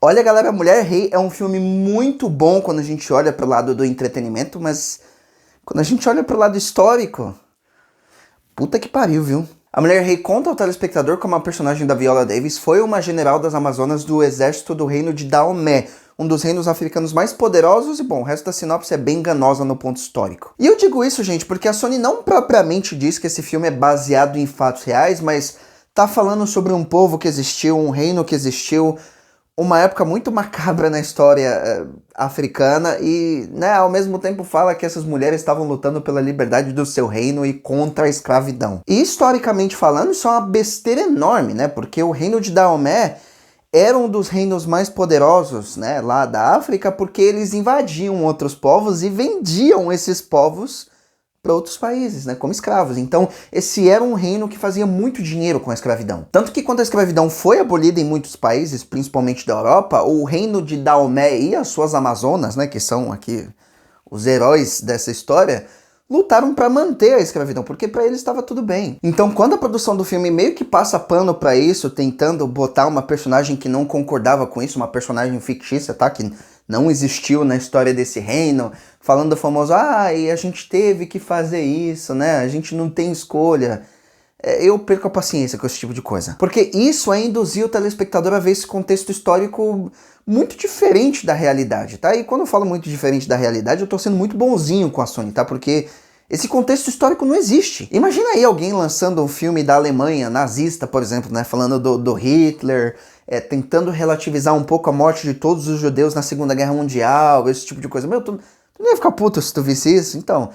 Olha, galera, Mulher Rei é um filme muito bom quando a gente olha pro lado do entretenimento, mas quando a gente olha pro lado histórico, puta que pariu, viu? A Mulher Rei conta ao telespectador como a personagem da Viola Davis foi uma general das Amazonas do exército do reino de Daomé, um dos reinos africanos mais poderosos e, bom, o resto da sinopse é bem enganosa no ponto histórico. E eu digo isso, gente, porque a Sony não propriamente diz que esse filme é baseado em fatos reais, mas tá falando sobre um povo que existiu, um reino que existiu, uma época muito macabra na história africana e, né, ao mesmo tempo fala que essas mulheres estavam lutando pela liberdade do seu reino e contra a escravidão. E historicamente falando, isso é uma besteira enorme, né, porque o reino de Daomé era um dos reinos mais poderosos, né, lá da África, porque eles invadiam outros povos e vendiam esses povos para outros países, né, como escravos. Então, esse era um reino que fazia muito dinheiro com a escravidão. Tanto que quando a escravidão foi abolida em muitos países, principalmente da Europa, o reino de Daomé e as suas Amazonas, né, que são aqui os heróis dessa história, lutaram para manter a escravidão, porque para eles estava tudo bem. Então, quando a produção do filme meio que passa pano para isso, tentando botar uma personagem que não concordava com isso, uma personagem fictícia, tá, que não existiu na história desse reino, falando do famoso, e a gente teve que fazer isso, né? A gente não tem escolha. Eu perco a paciência com esse tipo de coisa. Porque isso é induzir o telespectador a ver esse contexto histórico muito diferente da realidade, tá? E quando eu falo muito diferente da realidade, eu tô sendo muito bonzinho com a Sony, tá? Porque esse contexto histórico não existe. Imagina aí alguém lançando um filme da Alemanha nazista, por exemplo, né? Falando do Hitler, tentando relativizar um pouco a morte de todos os judeus na Segunda Guerra Mundial, esse tipo de coisa. Meu, tu não ia ficar puto se tu visse isso? Então,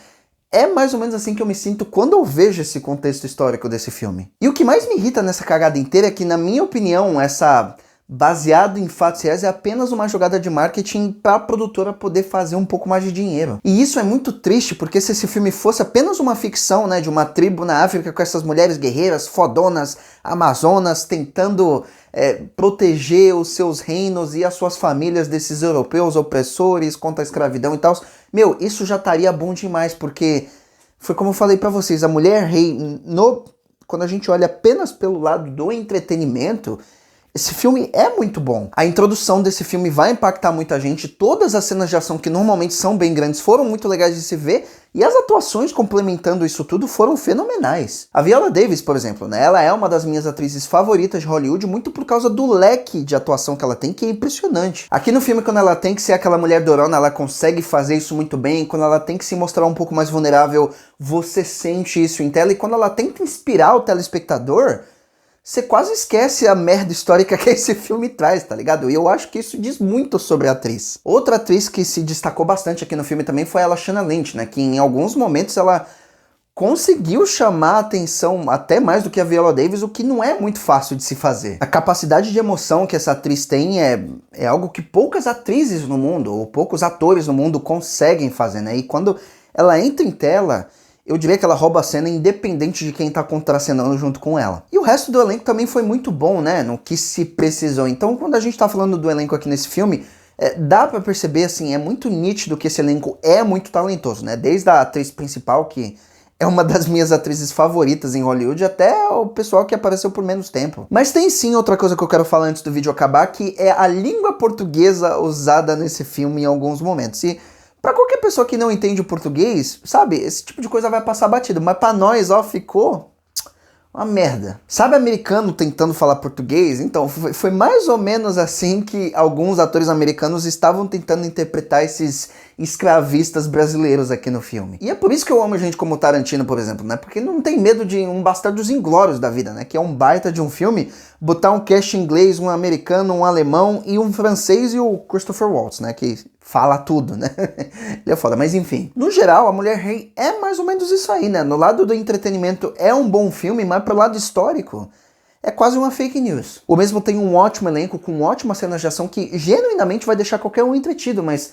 é mais ou menos assim que eu me sinto quando eu vejo esse contexto histórico desse filme. E o que mais me irrita nessa cagada inteira é que, na minha opinião, essa baseado em fatos reais é apenas uma jogada de marketing para a produtora poder fazer um pouco mais de dinheiro. E isso é muito triste, porque se esse filme fosse apenas uma ficção, né, de uma tribo na África com essas mulheres guerreiras, fodonas, amazonas, tentando proteger os seus reinos e as suas famílias desses europeus opressores contra a escravidão e tal, meu, isso já estaria bom demais, porque foi como eu falei pra vocês, a Mulher Rei, quando a gente olha apenas pelo lado do entretenimento, esse filme é muito bom. A introdução desse filme vai impactar muita gente. Todas as cenas de ação que normalmente são bem grandes foram muito legais de se ver. E as atuações complementando isso tudo foram fenomenais. A Viola Davis, por exemplo, né? Ela é uma das minhas atrizes favoritas de Hollywood, muito por causa do leque de atuação que ela tem, que é impressionante. Aqui no filme, quando ela tem que ser aquela mulher durona, ela consegue fazer isso muito bem. Quando ela tem que se mostrar um pouco mais vulnerável, você sente isso em tela. E quando ela tenta inspirar o telespectador, você quase esquece a merda histórica que esse filme traz, tá ligado? E eu acho que isso diz muito sobre a atriz. Outra atriz que se destacou bastante aqui no filme também foi a Lashana Lynch, né? Que em alguns momentos ela conseguiu chamar a atenção até mais do que a Viola Davis, o que não é muito fácil de se fazer. A capacidade de emoção que essa atriz tem é algo que poucas atrizes no mundo, ou poucos atores no mundo conseguem fazer, né? E quando ela entra em tela, eu diria que ela rouba a cena independente de quem tá contracenando junto com ela. E o resto do elenco também foi muito bom, né? No que se precisou. Então, quando a gente tá falando do elenco aqui nesse filme, dá pra perceber, assim, é muito nítido que esse elenco é muito talentoso, né? Desde a atriz principal, que é uma das minhas atrizes favoritas em Hollywood, até o pessoal que apareceu por menos tempo. Mas tem sim outra coisa que eu quero falar antes do vídeo acabar, que é a língua portuguesa usada nesse filme em alguns momentos. E pra qualquer pessoa que não entende o português, sabe, esse tipo de coisa vai passar batido. Mas pra nós, ó, ficou uma merda. Sabe americano tentando falar português? Então, foi mais ou menos assim que alguns atores americanos estavam tentando interpretar esses escravistas brasileiros aqui no filme. E é por isso que eu amo gente como Tarantino, por exemplo, né? Porque não tem medo de um Bastardos Inglórios da vida, né? Que é um baita de um filme, botar um cast inglês, um americano, um alemão e um francês e o Christopher Waltz, né? Que fala tudo, né? Ele é foda, mas enfim. No geral, A Mulher Rei é mais ou menos isso aí, né? No lado do entretenimento é um bom filme, mas pro lado histórico é quase uma fake news. O mesmo tem um ótimo elenco, com ótimas cenas de ação que genuinamente vai deixar qualquer um entretido, mas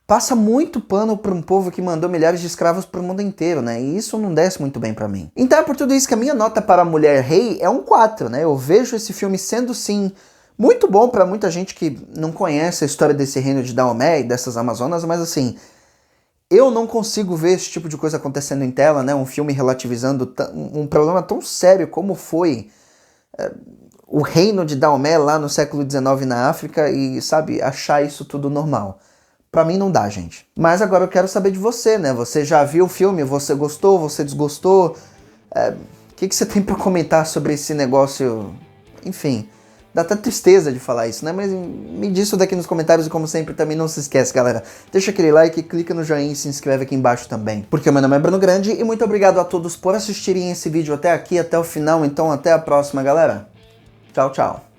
passa muito pano pra um povo que mandou milhares de escravos pro mundo inteiro, né? E isso não desce muito bem pra mim. Então é por tudo isso que a minha nota para A Mulher Rei é um 4, né? Eu vejo esse filme sendo, sim, muito bom pra muita gente que não conhece a história desse reino de Daomé e dessas Amazonas, mas assim, eu não consigo ver esse tipo de coisa acontecendo em tela, né? Um filme relativizando um problema tão sério como foi o reino de Daomé lá no século XIX na África e, sabe, achar isso tudo normal. Pra mim não dá, gente. Mas agora eu quero saber de você, né? Você já viu o filme? Você gostou? Você desgostou? O que você tem pra comentar sobre esse negócio? Enfim, dá até tristeza de falar isso, né? Mas me diz isso daqui nos comentários e como sempre também não se esquece, galera. Deixa aquele like, clica no joinha e se inscreve aqui embaixo também. Porque o meu nome é Bruno Grande e muito obrigado a todos por assistirem esse vídeo até aqui, até o final. Então até a próxima, galera. Tchau, tchau.